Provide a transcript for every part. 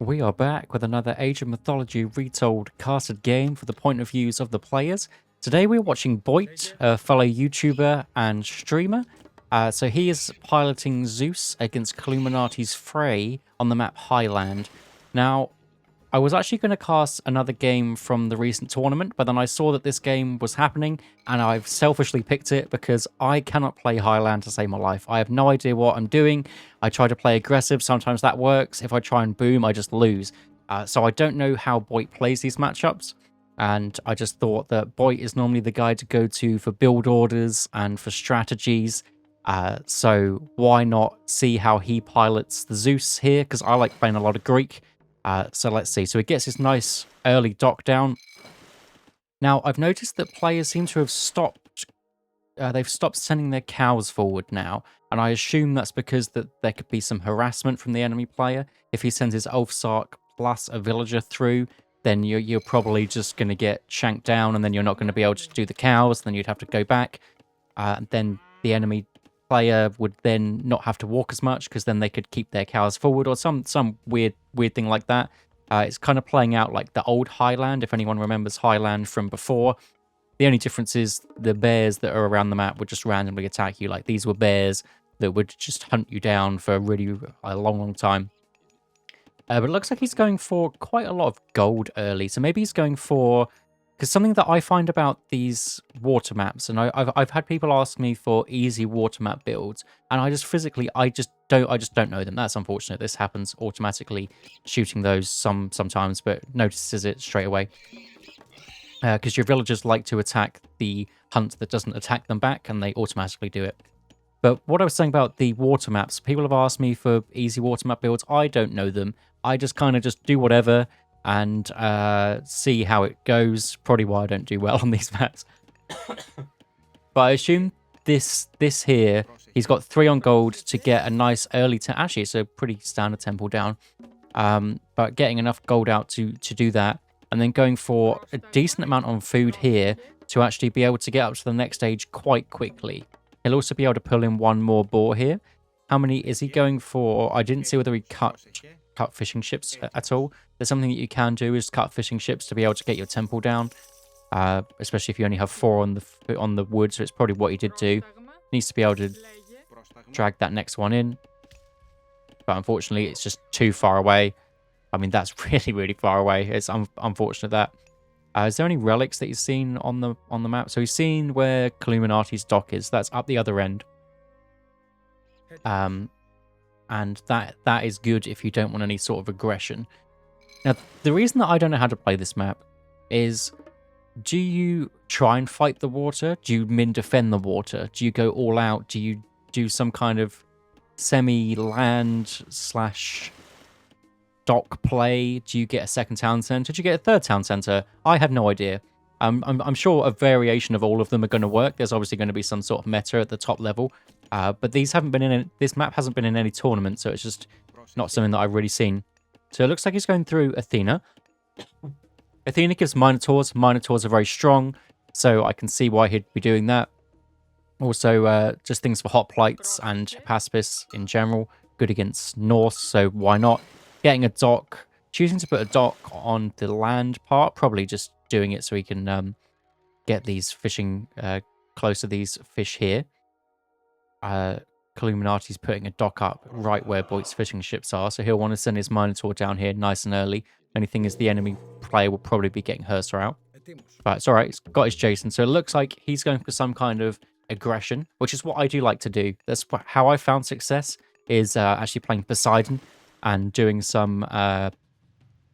We are back with another Age of Mythology Retold casted game for the point of views of the players. Today we're watching Boit, a fellow YouTuber and streamer. So he is piloting Zeus against Illuminati's Frey on the map Highland. Now, I was actually going to cast another game from the recent tournament, but then I saw that this game was happening, and I've selfishly picked it because I cannot play Highland to save my life. I have no idea what I'm doing. I try to play aggressive, sometimes that works. If I try and boom, I just lose. So I don't know how Boit plays these matchups, and I just thought that Boit is normally the guy to go to for build orders and for strategies. So why not see how he pilots the Zeus here, because I like playing a lot of Greek. So let's see. So he gets his nice early dock down. Now, I've noticed that players seem to have stopped. They've stopped sending their cows forward now. And I assume that's because there could be some harassment from the enemy player. If he sends his Ulfsark plus a villager through, then you're probably just going to get shanked down, and then you're not going to be able to do the cows. Then you'd have to go back. Then the enemy player would then not have to walk as much because then they could keep their cows forward, or some weird thing like that. It's kind of playing out like the old Highland, if anyone remembers Highland from before. The only difference is the bears that are around the map would just randomly attack you. Like, these were bears that would just hunt you down for a long time. But it looks like he's going for quite a lot of gold early, so maybe he's going for... Because something that I find about these water maps, and I've had people ask me for easy water map builds, and I just physically I just don't know them. That's unfortunate. This happens automatically, shooting those sometimes, but notices it straight away. Because your villagers like to attack the hunt that doesn't attack them back, and they automatically do it. But what I was saying about the water maps, people have asked me for easy water map builds. I don't know them. I just kind of just do whatever and see how it goes. Probably why I don't do well on these maps. But I assume this here, he's got 3 on gold to get a nice early... Actually, it's a pretty standard temple down. But getting enough gold out to do that, and then going for a decent amount on food here to actually be able to get up to the next stage quite quickly. He'll also be able to pull in 1 more boar here. How many is he going for? I didn't see whether he cut fishing ships at all. There's something that you can do is cut fishing ships to be able to get your temple down, especially if you only have 4 on the wood. So it's probably what he did do. Needs to be able to drag that next one in, but unfortunately it's just too far away. I mean, that's really far away. It's unfortunate that. Is there any relics that he's seen on the map? So he's seen where Illuminati's dock is. That's up the other end. And that is good if you don't want any sort of aggression. Now, the reason that I don't know how to play this map is, do you try and fight the water? Do you defend the water? Do you go all out? Do you do some kind of semi-land / dock play? Do you get a 2nd town center? Do you get a 3rd town center? I have no idea. I'm sure a variation of all of them are going to work. There's obviously going to be some sort of meta at the top level. But these haven't been in this map hasn't been in any tournament, so it's just not something that I've really seen. So it looks like he's going through Athena. Athena gives Minotaurs. Minotaurs are very strong, so I can see why he'd be doing that. Also, just things for hoplites and Paspis in general. Good against Norse, so why not? Getting a dock. Choosing to put a dock on the land part. Probably just doing it so he can get these fishing close to these fish here. Illuminati's putting a dock up right where Boit's fishing ships are, so he'll want to send his Minotaur down here nice and early. Only thing is the enemy player will probably be getting Hursa out. But it's alright, he's got his Jason, so it looks like he's going for some kind of aggression, which is what I do like to do. That's how I found success, is actually playing Poseidon and doing some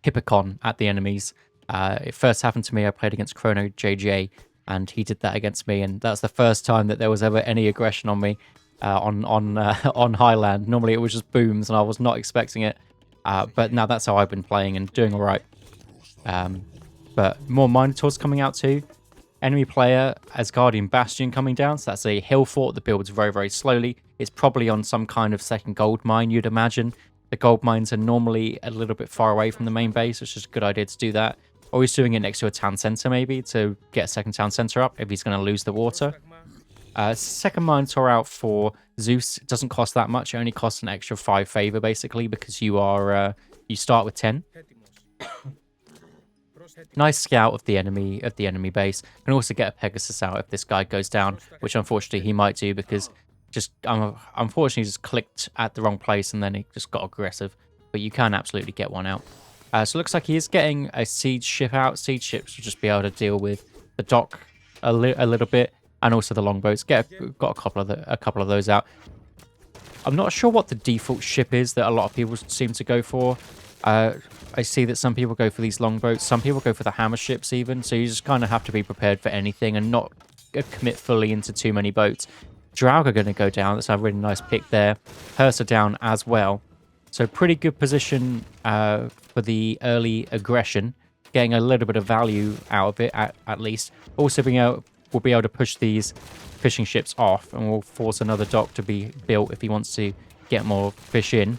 Hippocon at the enemies. It first happened to me, I played against Chrono JJ, and he did that against me, and that's the first time that there was ever any aggression on me on Highland. Normally it was just booms, and I was not expecting it. But now that's how I've been playing and doing all right. But more Minotaurs coming out too. Enemy player Asgardian Bastion coming down, so that's a hill fort that builds very slowly. It's probably on some kind of 2nd gold mine, you'd imagine. The gold mines are normally a little bit far away from the main base, which is a good idea to do that. Or he's doing it next to a town center maybe to get a 2nd town center up if he's going to lose the water. 2nd Minotaur out for Zeus. It doesn't cost that much. It only costs an extra 5 favor basically, because you are you start with 10. Nice scout of the enemy base. Can also get a Pegasus out if this guy goes down, which unfortunately he might do because just unfortunately just clicked at the wrong place and then he just got aggressive. But you can absolutely get one out. So it looks like he is getting a siege ship out. Siege ships will just be able to deal with the dock a little bit, and also the longboats. Got a couple of those out. I'm not sure what the default ship is that a lot of people seem to go for. I see that some people go for these longboats. Some people go for the hammer ships even. So you just kind of have to be prepared for anything and not commit fully into too many boats. Draug are going to go down. That's a really nice pick there. Hursa down as well. So pretty good position for the early aggression. Getting a little bit of value out of it at least. Also we'll be able to push these fishing ships off and we'll force another dock to be built if he wants to get more fish in.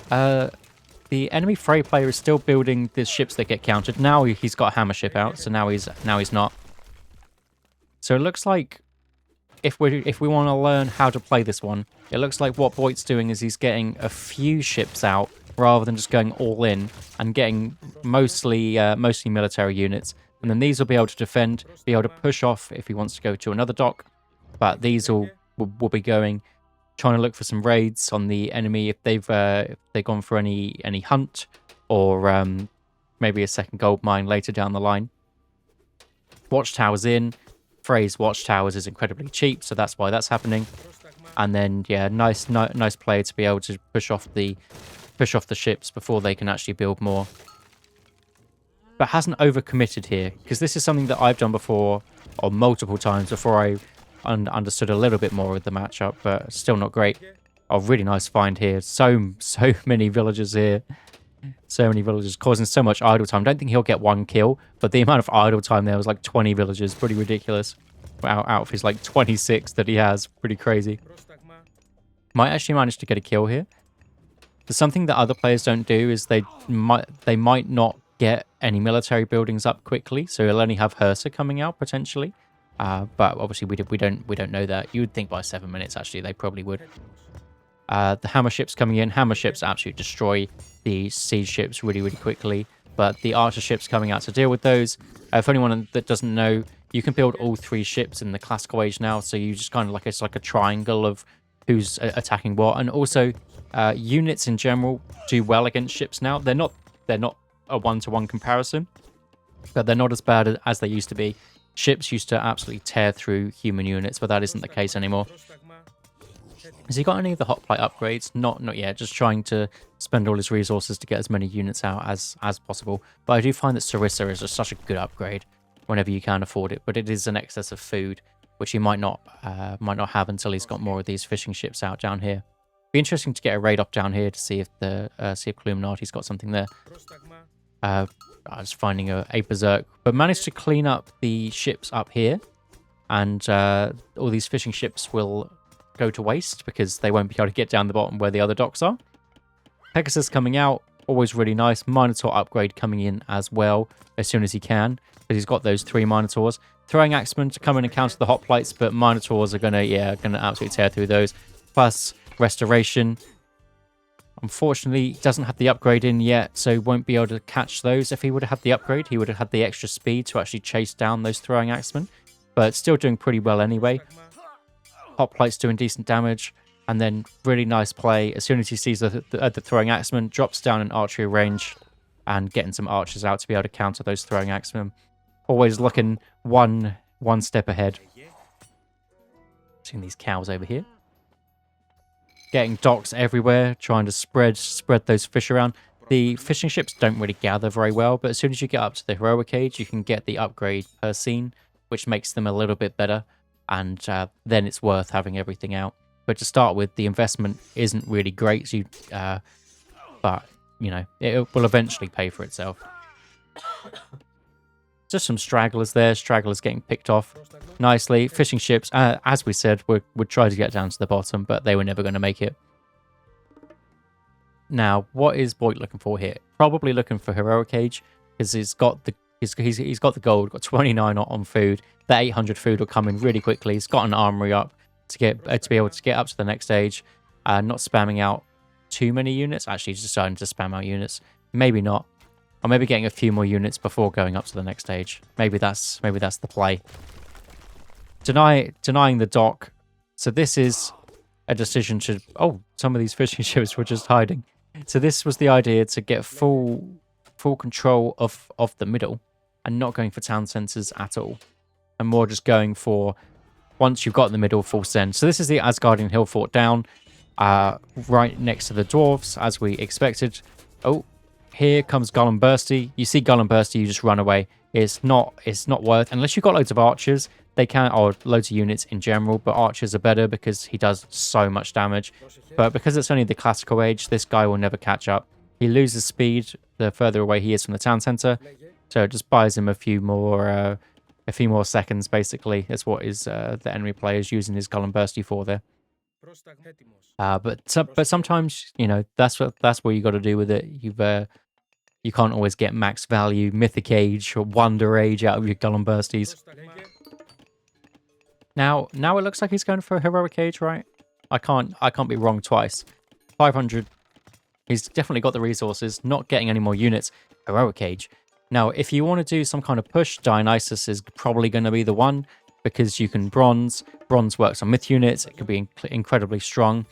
The enemy fray player is still building the ships that get countered. Now he's got a hammer ship out, so now he's not. So it looks like if we want to learn how to play this one, it looks like what Boit's doing is he's getting a few ships out rather than just going all in and getting mostly military units. And then these will be able to defend, be able to push off if he wants to go to another dock. But these will be going, trying to look for some raids on the enemy if they've gone for any hunt or maybe a second gold mine later down the line. Watchtowers in. Frey's watchtowers is incredibly cheap, so that's why that's happening. And then yeah, nice play to be able to push off the ships before they can actually build more. But hasn't overcommitted here, because this is something that I've done before, or multiple times before I understood a little bit more of the matchup, but still not great. Oh, really nice find here. So many villagers here. So many villagers causing so much idle time. Don't think he'll get one kill, but the amount of idle time there was like 20 villagers. Pretty ridiculous. Out of his like 26 that he has. Pretty crazy. Might actually manage to get a kill here. There's something that other players don't do is they might not get any military buildings up quickly, so he'll only have Hursa coming out potentially. But obviously we don't know that. You would think by 7 minutes actually they probably would. The hammer ships coming in. Hammer ships absolutely destroy the siege ships really quickly. But the archer ships coming out to deal with those. For anyone that doesn't know, you can build all 3 ships in the classical age now. So you just kind of like, it's like a triangle of who's attacking what. And also units in general do well against ships now. They're not a one-to-one comparison, but they're not as bad as they used to be. Ships used to absolutely tear through human units, but that isn't the case anymore. Has he got any of the hot plate upgrades? Not yet. Just trying to spend all his resources to get as many units out as possible. But I do find that Sarissa is just such a good upgrade whenever you can afford it. But it is an excess of food, which he might not have until he's got more of these fishing ships out down here. Be interesting to get a raid up down here to see if the Illuminati's got something there. I was finding a berserk, but managed to clean up the ships up here, and all these fishing ships will go to waste because they won't be able to get down the bottom where the other docks are. Pegasus coming out, always really nice. Minotaur upgrade coming in as well as soon as he can, because he's got those 3 Minotaurs. Throwing Axemen to come in and counter the hot plates, but Minotaurs are gonna absolutely tear through those. Plus restoration. Unfortunately, he doesn't have the upgrade in yet, so won't be able to catch those. If he would have had the upgrade, he would have had the extra speed to actually chase down those throwing axemen. But still doing pretty well anyway. Hot plate's doing decent damage, and then really nice play. As soon as he sees the throwing axemen, drops down in archery range, and getting some archers out to be able to counter those throwing axemen. Always looking one step ahead. Seeing these cows over here. Getting docks everywhere, trying to spread those fish around. The fishing ships don't really gather very well, but as soon as you get up to the heroic age, you can get the upgrade per scene, which makes them a little bit better, and then it's worth having everything out. But to start with, the investment isn't really great, so but you know, it will eventually pay for itself. Just some stragglers there. Stragglers getting picked off nicely. Fishing ships, as we said, would try to get down to the bottom, but they were never going to make it. Now, what is Boit looking for here? Probably looking for heroic age, because he's got the gold, got 29 on food. That 800 food will come in really quickly. He's got an armory up to be able to get up to the next stage, not spamming out too many units. Actually, just starting to spam out units. Maybe not. Or maybe getting a few more units before going up to the next stage. Maybe that's the play. Denying the dock. So this is a decision to... Oh, some of these fishing ships were just hiding. So this was the idea, to get full control of the middle and not going for town centers at all. And more just going for, once you've got the middle, full send. So this is the Asgardian Hill Fort down, right next to the dwarves, as we expected. Oh, here comes Gollum Bursty. You see Gollum Bursty, you just run away. It's not worth, unless you've got loads of archers. They can, or loads of units in general, but archers are better because he does so much damage. But because it's only the classical age, this guy will never catch up. He loses speed the further away he is from the town center, so it just buys him a few more seconds. Basically, that's what is the enemy players using his Gollum Bursty for there. But sometimes, you know, that's what you got to do with it. You can't always get max value, Mythic Age or Wonder Age out of your Gollum Bursties. Now it looks like he's going for a Heroic Age, right? I can't be wrong twice. 500. He's definitely got the resources, not getting any more units. Heroic Age. Now, if you want to do some kind of push, Dionysus is probably going to be the one, because you can bronze. Bronze works on myth units. It could be incredibly strong.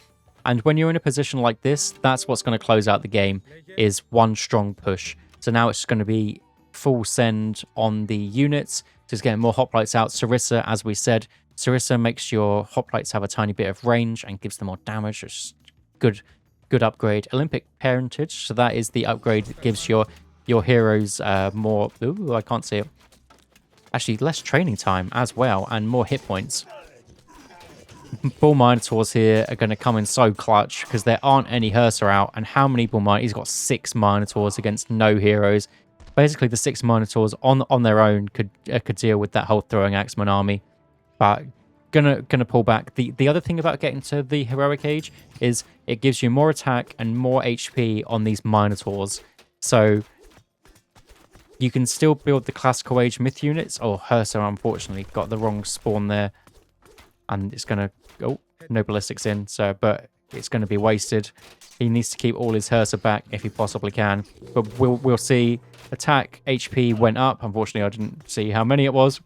And when you're in a position like this, that's what's going to close out the game, is one strong push. So now it's going to be full send on the units. Just getting more hoplites out. Sarissa, as we said, Sarissa makes your hoplites have a tiny bit of range and gives them more damage. It's good upgrade. Olympic Parentage, so that is the upgrade that gives your heroes more... Ooh, I can't see it. Actually, less training time as well, and more hit points. Bull Minotaurs here are going to come in so clutch, because there aren't any Hersa out. And how many Bull Minotaurs? He's got 6 Minotaurs against no heroes. Basically, the 6 Minotaurs on their own could deal with that whole throwing axeman army. But gonna pull back. The other thing about getting to the Heroic Age is it gives you more attack and more HP on these Minotaurs. So you can still build the Classical Age myth units. Oh, Hersa unfortunately got the wrong spawn there. And it's gonna... Oh, no ballistics in, so but it's gonna be wasted. He needs to keep all his Hersa back if he possibly can. But we'll see. Attack HP went up. Unfortunately, I didn't see how many it was.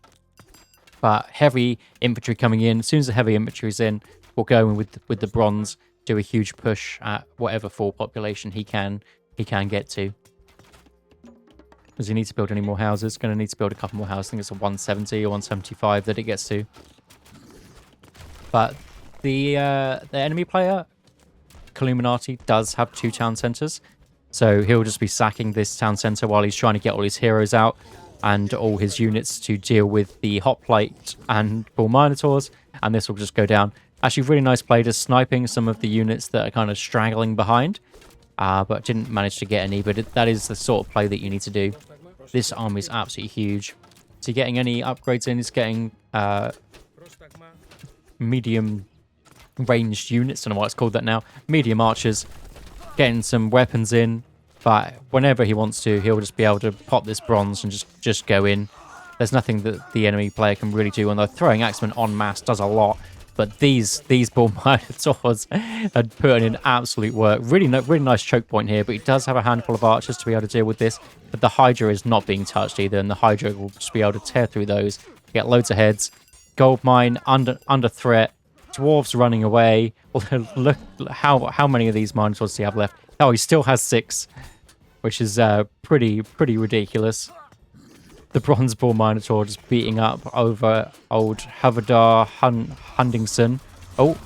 But heavy infantry coming in. As soon as the heavy infantry is in, we'll go in with the bronze, do a huge push at whatever full population he can get to. Does he need to build any more houses? Going to need to build a couple more houses. I think it's a 170 or 175 that it gets to. But the enemy player, Illuminati, does have 2 town centers. So he'll just be sacking this town center while he's trying to get all his heroes out and all his units to deal with the hoplite and Bull Minotaurs. And this will just go down. Actually, really nice play, just sniping some of the units that are kind of straggling behind. But didn't manage to get any. But that is the sort of play that you need to do. This army is absolutely huge. So getting any upgrades in is getting medium ranged units. I don't know why it's called that now. Medium archers. Getting some weapons in. But whenever he wants to, he'll just be able to pop this bronze and just go in. There's nothing that the enemy player can really do. And the throwing axeman en masse does a lot. But these Bull Minotaurs had put in absolute work. Really nice choke point here. But he does have a handful of archers to be able to deal with this. But the Hydra is not being touched either. And the Hydra will just be able to tear through those. Get loads of heads. Gold mine under threat. Dwarves running away. Look how many of these Minotaurs does he have left? Oh, he still has 6. Which is pretty ridiculous. The Bronze Bull Minotaur just beating up over old Havadar Huntingson. Oh,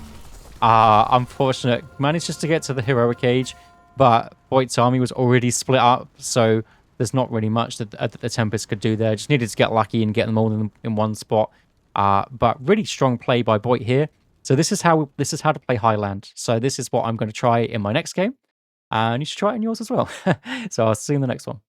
unfortunate. Managed just to get to the Heroic Age, but Boit's army was already split up, so there's not really much that the Tempest could do there. Just needed to get lucky and get them all in one spot. But really strong play by Boit here. So this is how to play Highland. So this is what I'm going to try in my next game. And you should try it in yours as well. So I'll see you in the next one.